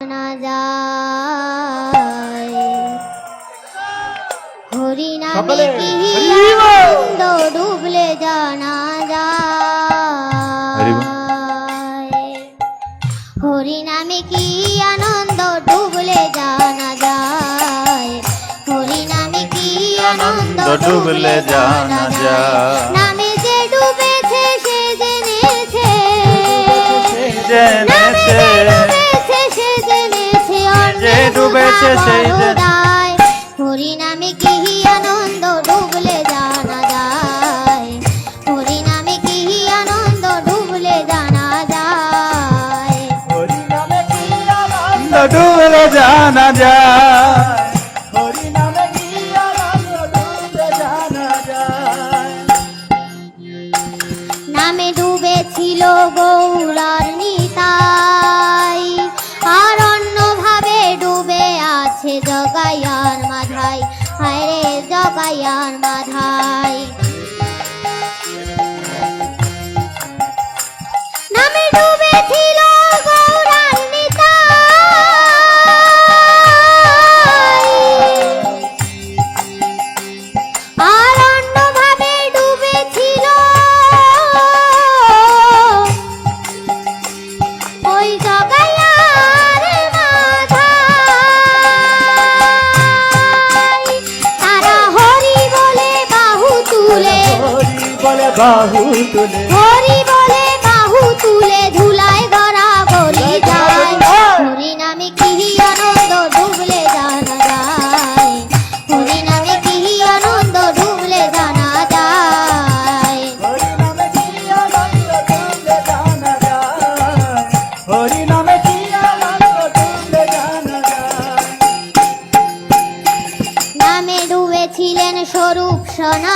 না যায় হরি নামে কি আনন্দ ডুবলে জানা যায় হরি নামে কি আনন্দ ডুবলে জানা যায় হরি নামে কি আনন্দ ডুবলে জানা যায় নামে যে ডুবেছে সে জেনেছে সে জেনেছে যে ডুবেছে সেই দায় হরি নামে কি আনন্দ ডুবলে জানা যায় হরি নামে কি আনন্দ ডুবলে জানা যায় হরি নামে কি আনন্দ ডুবলে জানা যায় হরি নামে কি আনন্দ ডুবলে জানা যায় নামে ডুবেছিল গৌরার নিতাই আর অন্যভাবে ডুবে আছে জগাইয়ার মাধাই হায় রে জগাইয়ার মাধাই নামে ডুবেছিল গৌরার নিতাই আর অন্যভাবে ডুবেছিল ওই জগাইয়ার মাধাই তারা হরি বলে বাহু তুলে হরি বলে বাহু তুলে ধুলায় গড়া গড়ি যায় হরি নামে কি আনন্দ ডুবলে জানা যায় হরি নামে কি আনন্দ ডুবলে জানা যায় হরি নামে কি আনন্দ ডুবলে জানা যায় হরি নামে কি আনন্দ ডুবলে জানা যায় নামে ডুবেছিলেন স্বরূপ সোনা